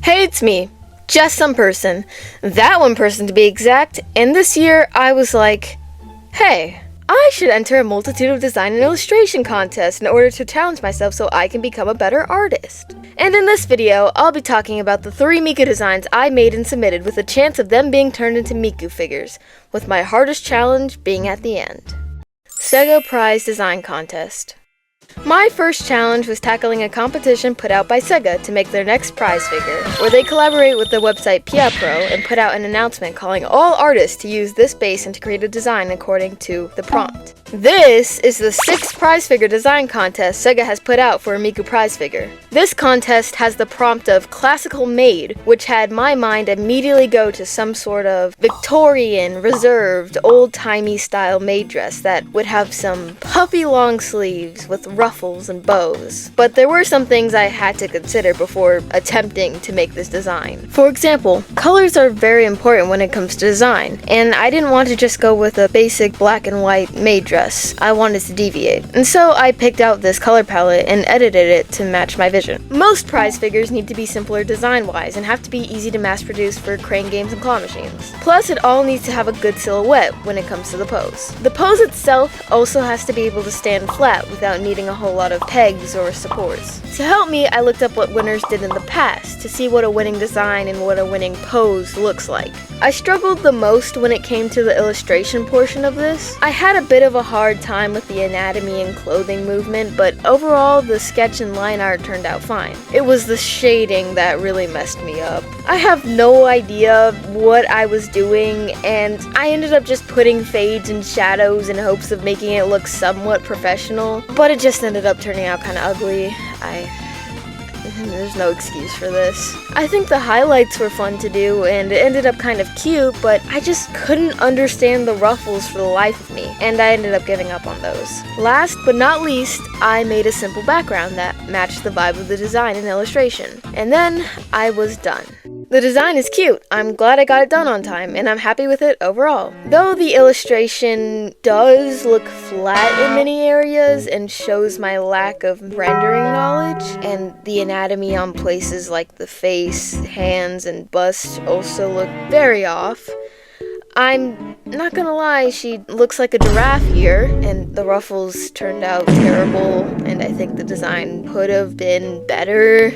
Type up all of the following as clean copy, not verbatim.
Hey, it's me. Just some person. That one person to be exact. And this year, I was like, hey, I should enter a multitude of design and illustration contests in order to challenge myself so I can become a better artist. And in this video, I'll be talking about the 3 Miku designs I made and submitted with a chance of them being turned into Miku figures, with my hardest challenge being at the end. Sega Prize Design Contest. My first challenge was tackling a competition put out by Sega to make their next prize figure, where they collaborate with the website PiaPro and put out an announcement calling all artists to use this base and to create a design according to the prompt. This is the 6th prize figure design contest Sega has put out for a Miku prize figure. This contest has the prompt of classical maid, which had my mind immediately go to some sort of Victorian, reserved, old-timey style maid dress that would have some puffy long sleeves with ruffles and bows. But there were some things I had to consider before attempting to make this design. For example, colors are very important when it comes to design, and I didn't want to just go with a basic black and white maid dress. I wanted to deviate, and so I picked out this color palette and edited it to match my vision. Most prize figures need to be simpler design-wise and have to be easy to mass produce for crane games and claw machines. Plus, it all needs to have a good silhouette when it comes to the pose. The pose itself also has to be able to stand flat without needing a whole lot of pegs or supports. To help me, I looked up what winners did in the past to see what a winning design and what a winning pose looks like. I struggled the most when it came to the illustration portion of this. I had a bit of a hard time with the anatomy and clothing movement, but overall the sketch and line art turned out fine. It was the shading that really messed me up. I have no idea what I was doing, and I ended up just putting fades and shadows in hopes of making it look somewhat professional, but it just ended up turning out kind of ugly. There's no excuse for this. I think the highlights were fun to do and it ended up kind of cute, but I just couldn't understand the ruffles for the life of me, and I ended up giving up on those. Last but not least, I made a simple background that matched the vibe of the design and illustration, and then I was done. The design is cute, I'm glad I got it done on time, and I'm happy with it overall. Though the illustration does look flat in many areas and shows my lack of rendering knowledge, and the anatomy on places like the face, hands, and bust also look very off. I'm not gonna lie, she looks like a giraffe here, and the ruffles turned out terrible, and I think the design could have been better,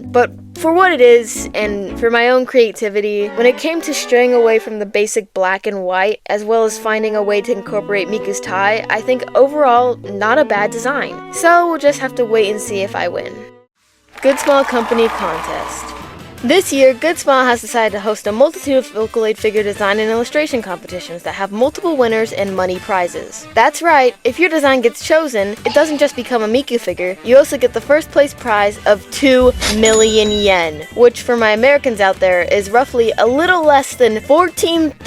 but for what it is, and for my own creativity, when it came to straying away from the basic black and white, as well as finding a way to incorporate Miku's tie, I think overall, not a bad design. So we'll just have to wait and see if I win. Good Small Company Contest. This year, Good Smile has decided to host a multitude of Vocaloid figure design and illustration competitions that have multiple winners and money prizes. That's right, if your design gets chosen, it doesn't just become a Miku figure, you also get the first place prize of 2 million yen, which for my Americans out there is roughly a little less than 14,000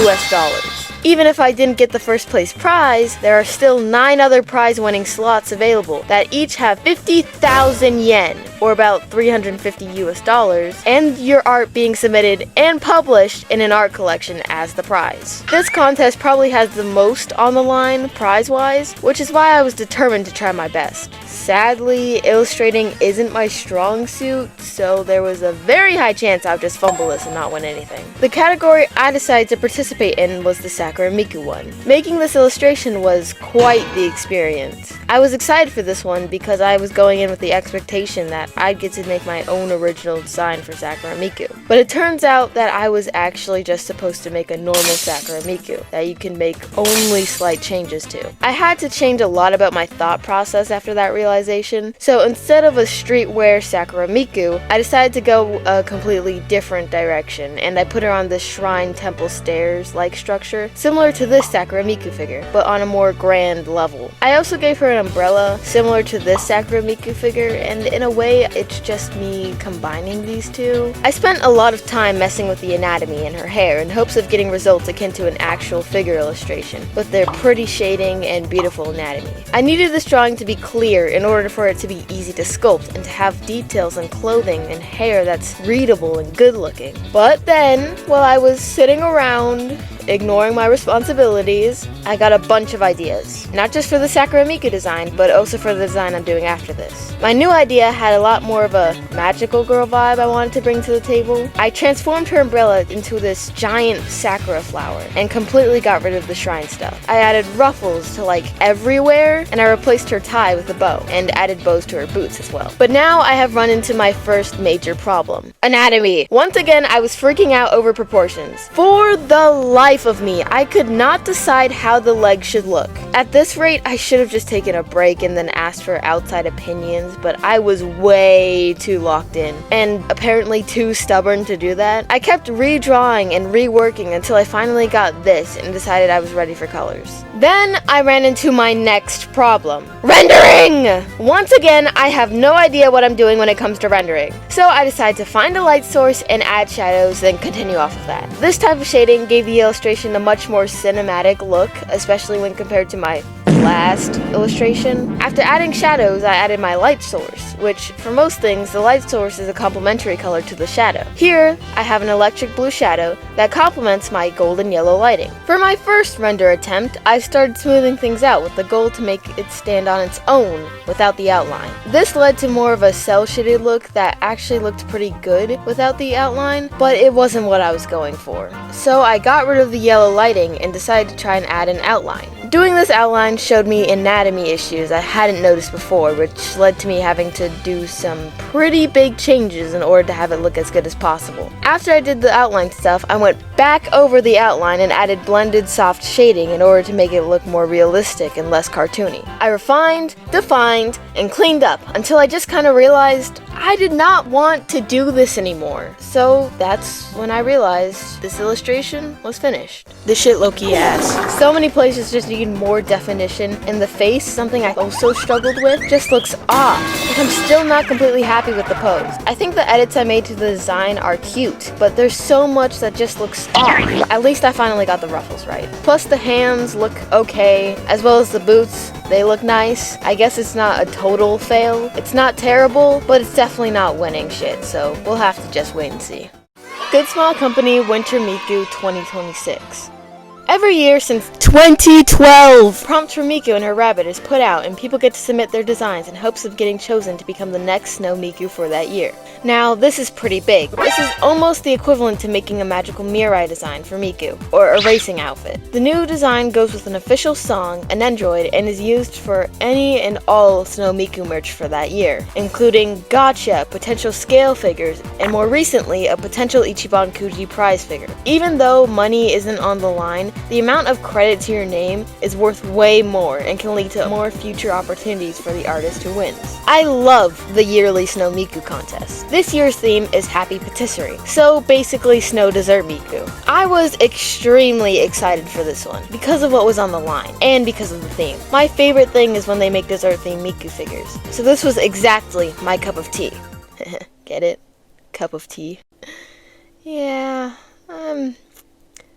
US dollars. Even if I didn't get the first place prize, there are still 9 other prize winning slots available that each have 50,000 yen, or about 350 US dollars, and your art being submitted and published in an art collection as the prize. This contest probably has the most on the line prize-wise, which is why I was determined to try my best. Sadly, illustrating isn't my strong suit, so there was a very high chance I would just fumble this and not win anything. The category I decided to participate in was the Sakura Miku one. Making this illustration was quite the experience. I was excited for this one because I was going in with the expectation that I'd get to make my own original design for Sakura Miku. But it turns out that I was actually just supposed to make a normal Sakura Miku that you can make only slight changes to. I had to change a lot about my thought process after that realization, so instead of a streetwear Sakura Miku, I decided to go a completely different direction, and I put her on this shrine temple stairs-like structure, similar to this Sakura Miku figure, but on a more grand level. I also gave her an umbrella, similar to this Sakura Miku figure, and in a way, it's just me combining these two. I spent a lot of time messing with the anatomy and her hair in hopes of getting results akin to an actual figure illustration, with their pretty shading and beautiful anatomy. I needed this drawing to be clear in order for it to be easy to sculpt and to have details in clothing and hair that's readable and good looking. But then, while I was sitting around ignoring my responsibilities, I got a bunch of ideas. Not just for the Sakura Miku design, but also for the design I'm doing after this. My new idea had a lot more of a magical girl vibe I wanted to bring to the table. I transformed her umbrella into this giant sakura flower and completely got rid of the shrine stuff. I added ruffles to like everywhere, and I replaced her tie with a bow and added bows to her boots as well. But now I have run into my first major problem. Anatomy. Once again, I was freaking out over proportions. For the life of me, I could not decide how the leg should look. At this rate, I should have just taken a break and then asked for outside opinions, but I was way too locked in, and apparently too stubborn to do that. I kept redrawing and reworking until I finally got this and decided I was ready for colors. Then I ran into my next problem. Rendering! Once again, I have no idea what I'm doing when it comes to rendering. So I decided to find a light source and add shadows, then continue off of that. This type of shading gave the illustration a much more cinematic look, especially when compared to my last illustration. After adding shadows, I added my light source, which for most things, the light source is a complementary color to the shadow. Here, I have an electric blue shadow that complements my golden yellow lighting. For my first render attempt, I started smoothing things out with the goal to make it stand on its own without the outline. This led to more of a cel-shaded look that actually looked pretty good without the outline, but it wasn't what I was going for. So I got rid of the yellow lighting and decided to try and add an outline. Doing this outline showed me anatomy issues I hadn't noticed before, which led to me having to do some pretty big changes in order to have it look as good as possible. After I did the outline stuff, I went back over the outline and added blended soft shading in order to make it look more realistic and less cartoony. I refined, defined, and cleaned up until I just kind of realized I did not want to do this anymore. So that's when I realized this illustration was finished. This shit low-key ass. So many places just need more definition, and the face, something I also struggled with, just looks off. Like I'm still not completely happy with the pose. I think the edits I made to the design are cute, but there's so much that just looks off. At least I finally got the ruffles right. Plus the hands look okay, as well as the boots. They look nice. I guess it's not a total fail. It's not terrible, but it's definitely not winning shit, so we'll have to just wait and see. Good Small Company Winter Miku 2026. Every year since 2012, Prompt for Miku and her rabbit is put out, and people get to submit their designs in hopes of getting chosen to become the next Snow Miku for that year. Now, this is pretty big. This is almost the equivalent to making a magical Mirai design for Miku, or a racing outfit. The new design goes with an official song, an android, and is used for any and all Snow Miku merch for that year, including gacha, potential scale figures, and more recently, a potential Ichiban Kuji prize figure. Even though money isn't on the line, the amount of credit to your name is worth way more and can lead to more future opportunities for the artist who wins. I love the yearly Snow Miku contest. This year's theme is Happy Patisserie, so basically Snow Dessert Miku. I was extremely excited for this one because of what was on the line and because of the theme. My favorite thing is when they make dessert themed Miku figures, so this was exactly my cup of tea. Get it? Cup of tea. Yeah,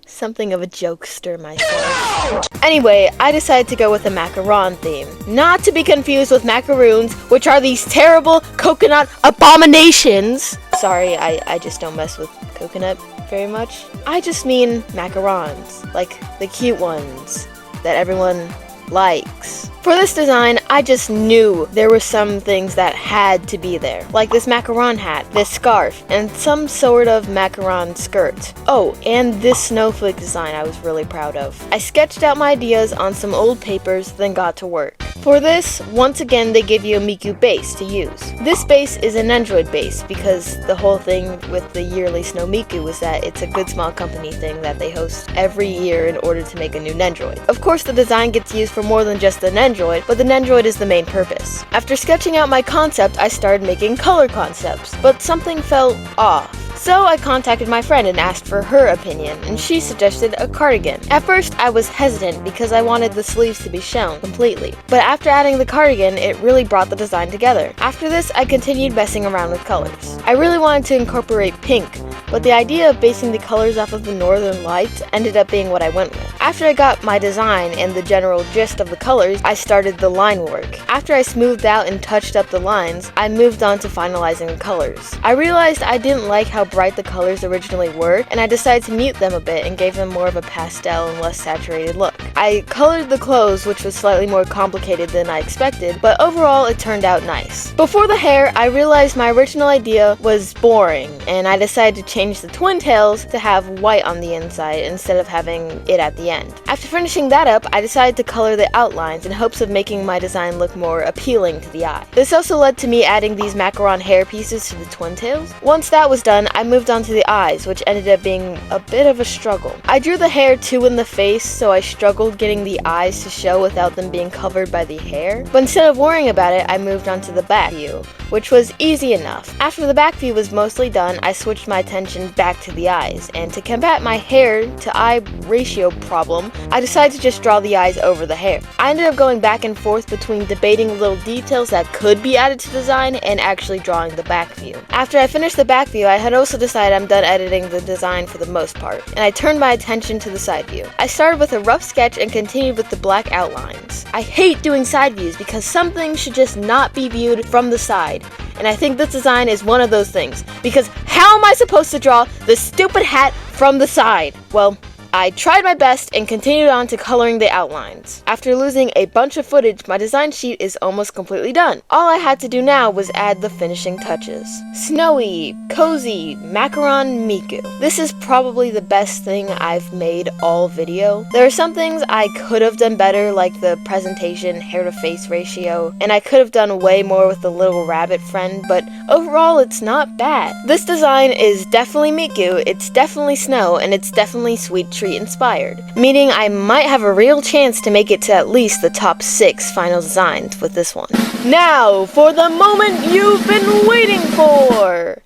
something of a jokester myself. Anyway, I decided to go with a macaron theme. Not to be confused with macaroons, which are these terrible coconut abominations. Sorry, I just don't mess with coconut very much. I just mean macarons, like the cute ones that everyone likes. For this design, I just knew there were some things that had to be there, like this macaron hat, this scarf, and some sort of macaron skirt. Oh, and this snowflake design I was really proud of. I sketched out my ideas on some old papers, then got to work. For this, once again they give you a Miku base to use. This base is an Android base because the whole thing with the yearly Snow Miku is that it's a Good Small Company thing that they host every year in order to make a new Nendroid. Of course the design gets used for more than just the Nendroid, but the Nendroid is the main purpose. After sketching out my concept, I started making color concepts, but something felt off. So I contacted my friend and asked for her opinion, and she suggested a cardigan. At first, I was hesitant because I wanted the sleeves to be shown completely, but after adding the cardigan, it really brought the design together. After this, I continued messing around with colors. I really wanted to incorporate pink, but the idea of basing the colors off of the northern lights ended up being what I went with. After I got my design and the general gist of the colors, I started the line work. After I smoothed out and touched up the lines, I moved on to finalizing the colors. I realized I didn't like how bright the colors originally were, and I decided to mute them a bit and gave them more of a pastel and less saturated look. I colored the clothes, which was slightly more complicated than I expected, but overall it turned out nice. Before the hair, I realized my original idea was boring, and I decided to change the twin tails to have white on the inside instead of having it at the end. After finishing that up, I decided to color the outlines in hopes of making my design look more appealing to the eye. This also led to me adding these macaron hair pieces to the twin tails. Once that was done, I moved on to the eyes, which ended up being a bit of a struggle. I drew the hair too in the face, so I struggled getting the eyes to show without them being covered by the hair. But instead of worrying about it, I moved on to the back view, which was easy enough. After the back view was mostly done, I switched my attention back to the eyes, and to combat my hair to eye ratio problem, I decided to just draw the eyes over the hair. I ended up going back and forth between debating little details that could be added to the design and actually drawing the back view. After I finished the back view, I had also decided I'm done editing the design for the most part, and I turned my attention to the side view. I started with a rough sketch and continued with the black outlines. I hate doing side views because some things should just not be viewed from the side, and I think this design is one of those things, because how am I supposed to draw this stupid hat from the side? Well, I tried my best and continued on to coloring the outlines. After losing a bunch of footage, my design sheet is almost completely done. All I had to do now was add the finishing touches. Snowy, cozy, macaron Miku. This is probably the best thing I've made all video. There are some things I could have done better, like the presentation, hair to face ratio, and I could have done way more with the little rabbit friend, but overall it's not bad. This design is definitely Miku, it's definitely snow, and it's definitely sweet tree inspired, meaning I might have a real chance to make it to at least the top 6 final designs with this one. Now, for the moment you've been waiting for!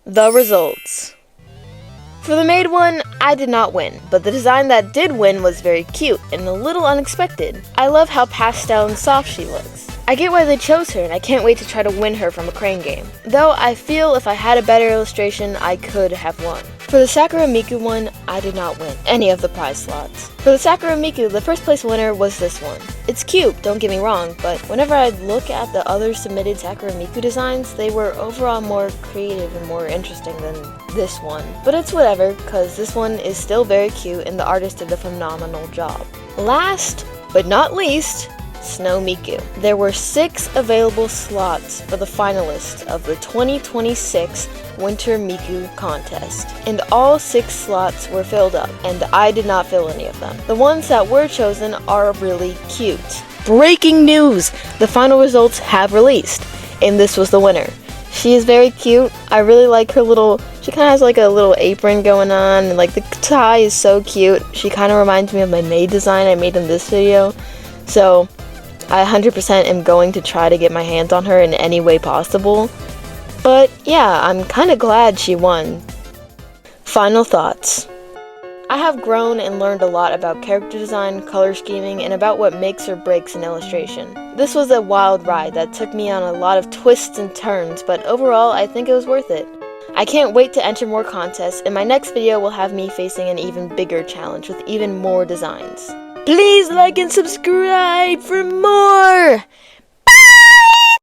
The results. For the maid one, I did not win, but the design that did win was very cute and a little unexpected. I love how pastel and soft she looks. I get why they chose her, and I can't wait to try to win her from a crane game. Though I feel if I had a better illustration, I could have won. For the Sakura Miku one, I did not win any of the prize slots. For the Sakura Miku, the first place winner was this one. It's cute, don't get me wrong, but whenever I look at the other submitted Sakura Miku designs, they were overall more creative and more interesting than this one. But it's whatever, because this one is still very cute and the artist did a phenomenal job. Last, but not least, Snow Miku. There were 6 available slots for the finalists of the 2026 Winter Miku contest, and all 6 slots were filled up, and I did not fill any of them. The ones that were chosen are really cute. Breaking news! The final results have released, and this was the winner. She is very cute. I really like her little, she kind of has like a little apron going on, and like the tie is so cute. She kind of reminds me of my maid design I made in this video, so I 100% am going to try to get my hands on her in any way possible. But yeah, I'm kind of glad she won. Final thoughts. I have grown and learned a lot about character design, color scheming, and about what makes or breaks an illustration. This was a wild ride that took me on a lot of twists and turns, but overall I think it was worth it. I can't wait to enter more contests, and my next video will have me facing an even bigger challenge with even more designs. Please like and subscribe for more!